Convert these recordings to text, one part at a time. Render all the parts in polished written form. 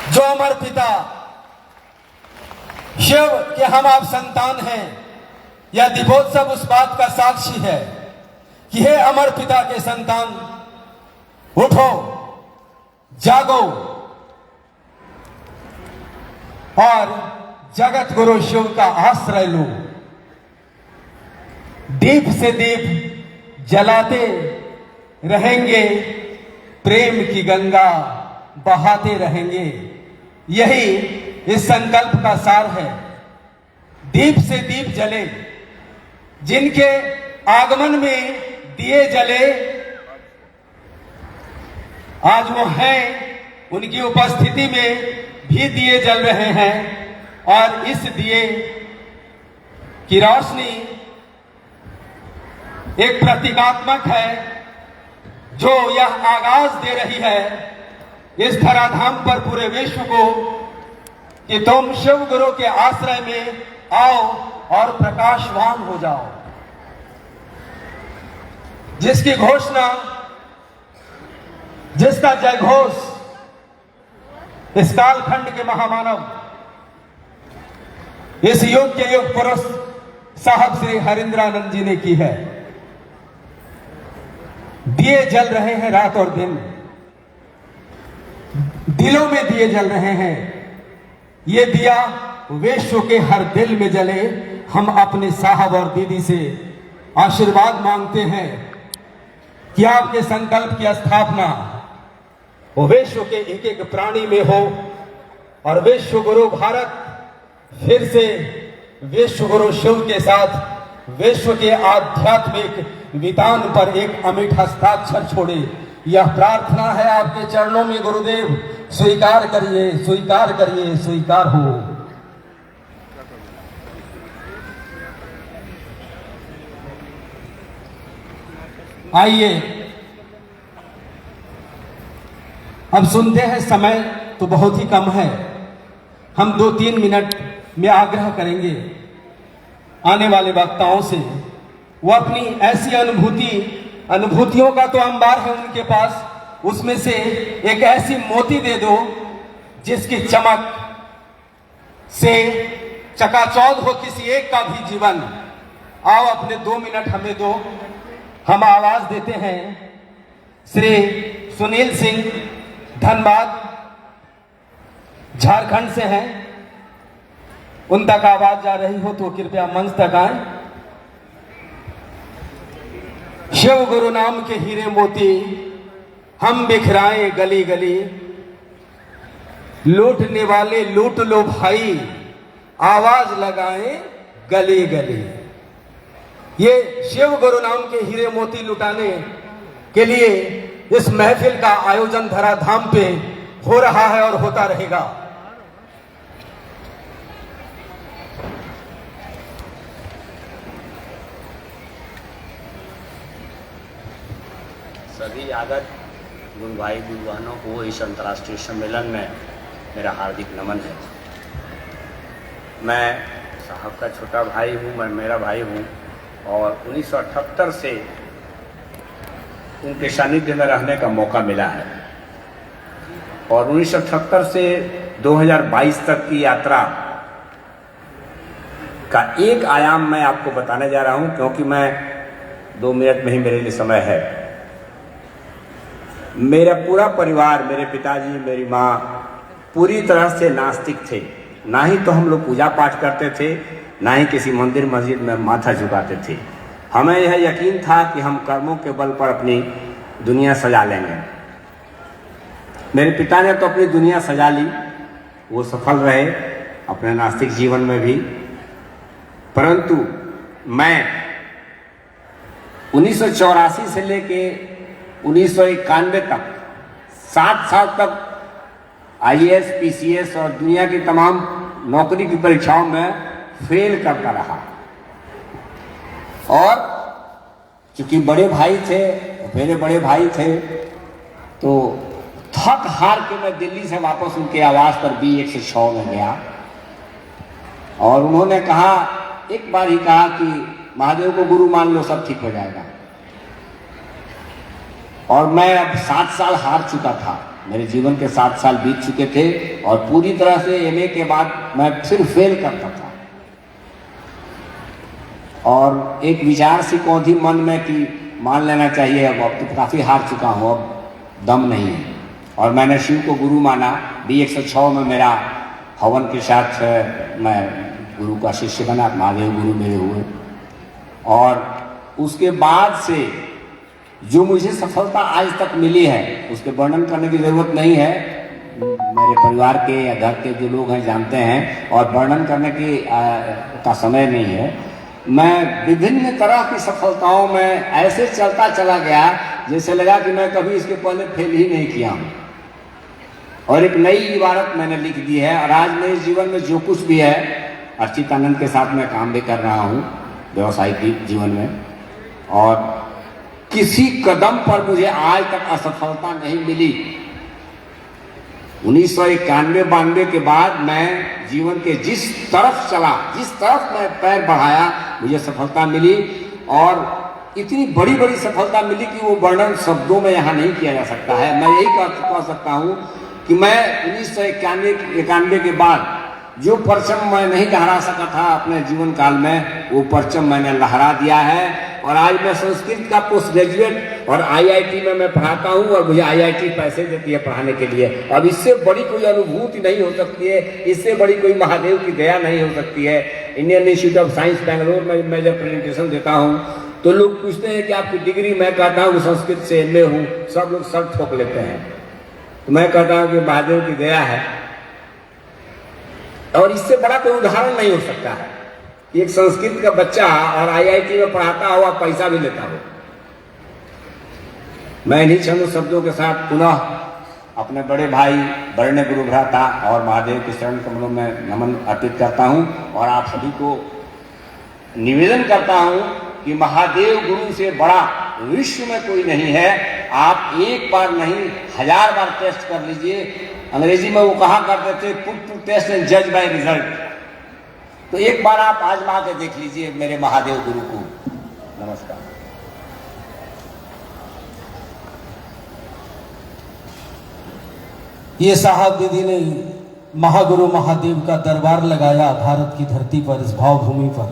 जो अमर पिता शिव के हम आप संतान हैं, यह दीपोत्सव उस बात का साक्षी है कि हे अमर पिता के संतान, उठो, जागो और जगत गुरु शिव का आश्रय लो। दीप से दीप जलाते रहेंगे, प्रेम की गंगा बहाते रहेंगे। यही इस संकल्प का सार है। दीप से दीप जले, जिनके आगमन में दिए जले, आज वो हैं, उनकी उपस्थिति में भी दिए जल रहे हैं। और इस दिए की रोशनी एक प्रतीकात्मक है जो यह आगाज दे रही है इस धराधाम पर पूरे विश्व को कि तुम शिव गुरु के आश्रय में आओ और प्रकाशवान हो जाओ। जिसकी घोषणा, जिसका जयघोष इस कालखंड के महामानव, इस युग के युग पुरुष साहब श्री हरिंद्रानंद जी ने की है। दिए जल रहे हैं रात और दिन, दिलों में दिए जल रहे हैं। ये दिया विश्व के हर दिल में जले। हम अपने साहब और दीदी से आशीर्वाद मांगते हैं कि आपके संकल्प की स्थापना वो विश्व के एक एक प्राणी में हो और विश्व गुरु भारत फिर से विश्व गुरु शिव के साथ विश्व के आध्यात्मिक वितान पर एक अमिट हस्ताक्षर छोड़े। यह प्रार्थना है आपके चरणों में गुरुदेव, स्वीकार करिए, स्वीकार करिए, स्वीकार हो। आइए अब सुनते हैं। समय तो बहुत ही कम है, हम 2-3 मिनट में आग्रह करेंगे आने वाले वक्ताओं से वो अपनी ऐसी अनुभूतियों का तो अंबार है उनके पास, उसमें से एक ऐसी मोती दे दो जिसकी चमक से चकाचौंध हो किसी एक का भी जीवन। आओ अपने 2 मिनट हमें दो। हम आवाज देते हैं श्री सुनील सिंह, धनबाद, झारखंड से हैं। उन तक आवाज जा रही हो तो कृपया मंच तक आए। शिव गुरु नाम के हीरे मोती हम बिखराएं गली गली, लूटने वाले लूट लो भाई, आवाज लगाएं गली गली। ये शिव गुरु नाम के हीरे मोती लुटाने के लिए इस महफिल का आयोजन धराधाम पे हो रहा है और होता रहेगा। सभी आगत गुरु भाई गुरुवानों को इस अंतर्राष्ट्रीय सम्मेलन में मेरा हार्दिक नमन है। मैं साहब का छोटा भाई हूँ, मैं मेरा भाई हूँ और 1978 से उनके सानिध्य में रहने का मौका मिला है और 1978 से 2022 तक की यात्रा का एक आयाम मैं आपको बताने जा रहा हूँ, क्योंकि मैं 2 मिनट में ही मेरे लिए समय है। मेरा पूरा परिवार, मेरे पिताजी, मेरी माँ पूरी तरह से नास्तिक थे। ना ही तो हम लोग पूजा पाठ करते थे, ना ही किसी मंदिर मस्जिद में माथा झुकाते थे। हमें यह यकीन था कि हम कर्मों के बल पर अपनी दुनिया सजा लेंगे। मेरे पिता ने तो अपनी दुनिया सजा ली, वो सफल रहे अपने नास्तिक जीवन में भी। परंतु मैं 1984 से लेके 1991 तक 7 साल तक IAS, PCS और दुनिया की तमाम नौकरी की परीक्षाओं में फेल करता रहा। और चूंकि बड़े भाई थे, मेरे बड़े भाई थे, तो थक हार के मैं दिल्ली से वापस उनके आवास पर B106 में गया और उन्होंने कहा, एक बार ही कहा कि महादेव को गुरु मान लो, सब ठीक हो जाएगा। और मैं अब 7 साल हार चुका था। मेरे जीवन के 7 साल बीत चुके थे और पूरी तरह से एमए के बाद मैं फिर फेल करता था। और एक विचार सी कौन थी मन में कि मान लेना चाहिए, अब तो काफ़ी हार चुका हूँ, अब दम नहीं है। और मैंने शिव को गुरु माना। B106 में मेरा हवन के साथ मैं गुरु का शिष्य बना, महादेव गुरु मेरे हुए। और उसके बाद से जो मुझे सफलता आज तक मिली है उसके वर्णन करने की ज़रूरत नहीं है, मेरे परिवार के या घर के जो लोग हैं जानते हैं, और वर्णन करने की का समय नहीं है। मैं विभिन्न तरह की सफलताओं में ऐसे चलता चला गया जैसे लगा कि मैं कभी इसके पहले फेल ही नहीं किया हूँ। और एक नई इबारत मैंने लिख दी है। और आज मेरे जीवन में जो कुछ भी है, अर्चित आनंद के साथ मैं काम भी कर रहा हूँ व्यवसायिक जीवन में, और किसी कदम पर मुझे आज तक असफलता नहीं मिली। 1991-92 के बाद मैं जीवन के जिस तरफ चला, जिस तरफ मैं पैर बढ़ाया, मुझे सफलता मिली। और इतनी बड़ी बड़ी सफलता मिली कि वो वर्णन शब्दों में यहाँ नहीं किया जा सकता है। मैं यही कह सकता हूँ कि मैं 1991 के बाद जो परचम मैं नहीं लहरा सका था अपने जीवन काल में, वो परचम मैंने लहरा दिया है। और आज मैं संस्कृत का पोस्ट ग्रेजुएट और IIT में मैं पढ़ाता हूँ, और मुझे IIT पैसे देती है पढ़ाने के लिए। अब इससे बड़ी कोई अनुभूति नहीं हो सकती है, इससे बड़ी कोई महादेव की दया नहीं हो सकती है। Indian institute of science Bangalore में मैं जब प्रेजेंटेशन देता हूँ तो लोग पूछते हैं कि आपकी डिग्री, मैं कहता हूँ संस्कृत से MA हूँ, सब लोग सर ठोक लेते हैं। तो मैं कहता हूँ कि महादेव की दया है। और इससे बड़ा कोई उदाहरण नहीं हो सकता है कि एक संस्कृत का बच्चा और IIT में पढ़ाता हुआ पैसा भी लेता हो। मैं इन्हीं चंद शब्दों के साथ पुनः अपने बड़े भाई वरेण्य गुरु भ्राता और महादेव के चरण कमलों में नमन अर्पित करता हूं। और आप सभी को निवेदन करता हूं कि महादेव गुरु से बड़ा विश्व में कोई नहीं है। आप एक बार नहीं 1000 बार टेस्ट कर लीजिए। अंग्रेजी में वो कहा करते थे पुट टू टेस्ट एंड जज बाय रिजल्ट। तो एक बार आप आजमा के देख लीजिए मेरे महादेव गुरु को। नमस्कार। ये साहब दीदी ने महागुरु महादेव का दरबार लगाया भारत की धरती पर, इस भावभूमि पर,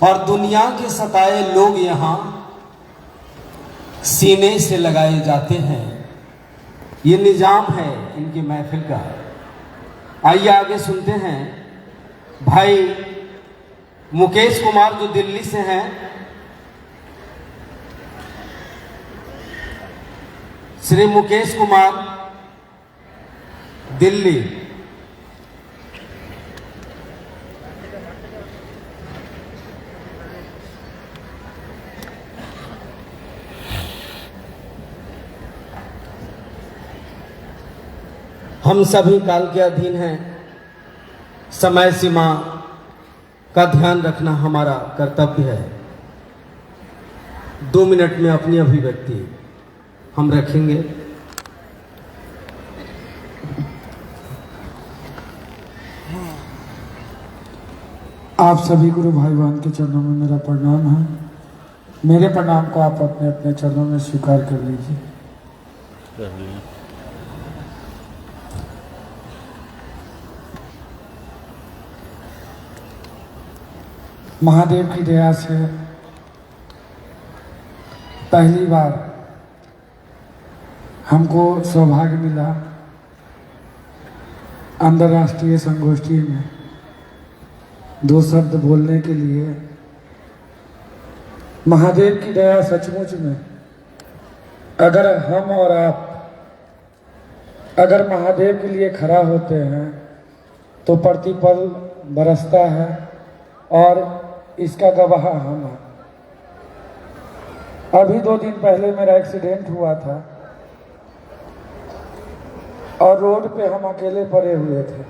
और दुनिया के सताए लोग यहाँ सीने से लगाए जाते हैं। ये निजाम है इनकी महफिल का। आइए आगे सुनते हैं भाई मुकेश कुमार जो दिल्ली से हैं। श्री मुकेश कुमार, दिल्ली। हम सभी काल के अधीन हैं। समय सीमा का ध्यान रखना हमारा कर्तव्य है। 2 मिनट में अपनी अभिव्यक्ति हम रखेंगे। आप सभी गुरु भाई बहन के चरणों में मेरा प्रणाम है। मेरे प्रणाम को आप अपने अपने चरणों में स्वीकार कर लीजिए। महादेव की दया से पहली बार हमको सौभाग्य मिला अंतर्राष्ट्रीय संगोष्ठी में 2 शब्द बोलने के लिए। महादेव की दया सचमुच में, अगर हम और आप अगर महादेव के लिए खड़ा होते हैं तो प्रतिपल बरसता है, और इसका गवाह हम हैं। अभी 2 दिन पहले मेरा एक्सीडेंट हुआ था और रोड पे हम अकेले पड़े हुए थे।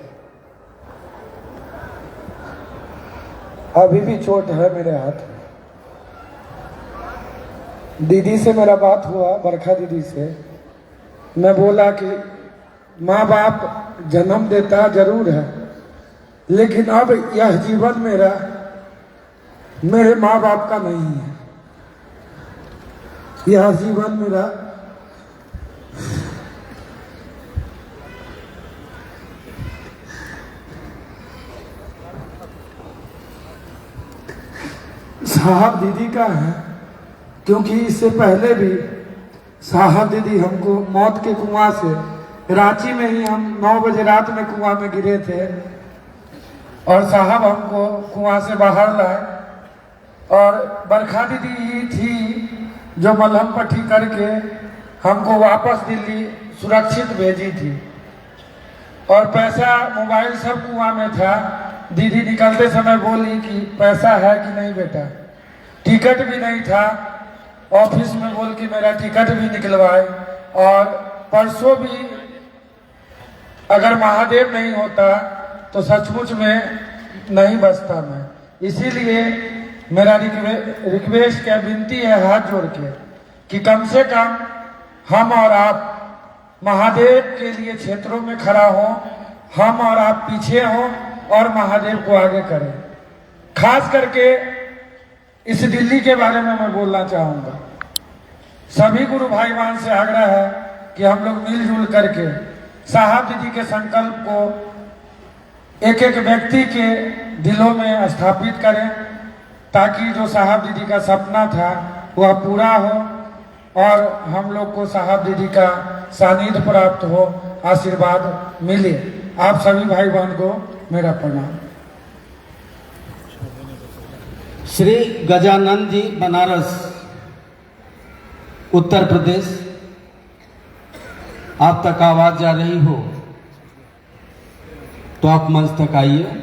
अभी भी चोट है मेरे हाथ में। दीदी से मेरा बात हुआ, बरखा दीदी से। मैं बोला कि माँ बाप जन्म देता जरूर है, लेकिन अब यह जीवन मेरे माँ बाप का नहीं है। यह जीवन मेरा साहब दीदी का है, क्योंकि इससे पहले भी साहब दीदी हमको मौत के कुआं से रांची में ही हम 9 बजे रात में कुआं में गिरे थे और साहब हमको कुआं से बाहर लाए। और बरखा दीदी ही थी जो मलहम पट्टी करके हमको वापस दिल्ली सुरक्षित भेजी थी। और पैसा मोबाइल सब कुआं में था। दीदी निकलते समय बोली कि पैसा है कि नहीं बेटा, टिकट भी नहीं था। ऑफिस में बोल के मेरा टिकट भी निकलवाए। और परसों भी अगर महादेव नहीं होता तो सचमुच में नहीं बचता मैं। इसीलिए मेरा रिक्वेस्ट क्या विनती है हाथ जोड़ के कि कम से कम हम और आप महादेव के लिए क्षेत्रों में खड़ा हो, हम और आप पीछे हों और महादेव को आगे करें। खास करके इस दिल्ली के बारे में मैं बोलना चाहूंगा। सभी गुरु भाईवान से आग्रह है कि हम लोग मिलजुल करके साहब दीदी के संकल्प को एक एक व्यक्ति के दिलों में स्थापित करें, ताकि जो साहब दीदी का सपना था वह पूरा हो और हम लोग को साहब दीदी का सानिध्य प्राप्त हो, आशीर्वाद मिले। आप सभी भाई बहन को मेरा प्रणाम। श्री गजानंद जी, बनारस उत्तर प्रदेश, आप तक आवाज जा रही हो तो आप मंच तक आइए।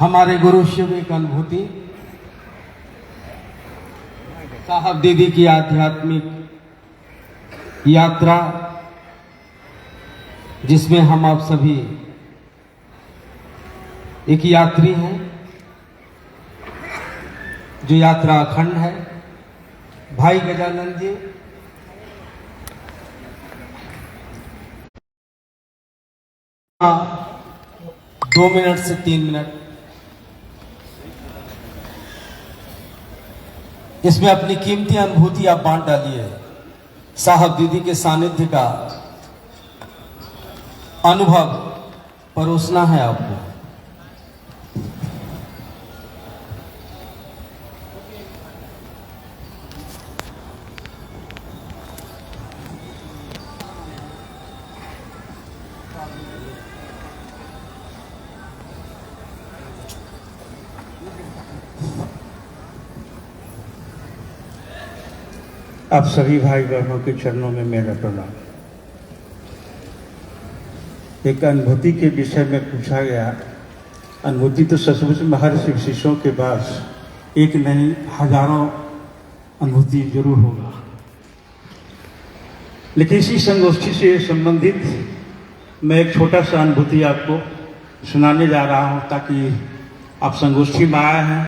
हमारे गुरु शिव एक अनुभूति, साहब दीदी की आध्यात्मिक यात्रा, जिसमें हम आप सभी एक यात्री हैं, जो यात्रा अखंड है। भाई गजानंद जी, हाँ, 2 मिनट से 3 मिनट इसमें अपनी कीमती अनुभूति आप बांट डालिए। साहब दीदी के सानिध्य का अनुभव परोसना है आपको। आप सभी भाई बहनों के चरणों में मेरा प्रणाम। एक अनुभूति के विषय में पूछा गया। अनुभूति तो सचमुच में हर शिव शिष्यों के पास एक नहीं हजारों अनुभूति जरूर होगा, लेकिन इसी संगोष्ठी से संबंधित मैं एक छोटा सा अनुभूति आपको सुनाने जा रहा हूं, ताकि आप संगोष्ठी में आए हैं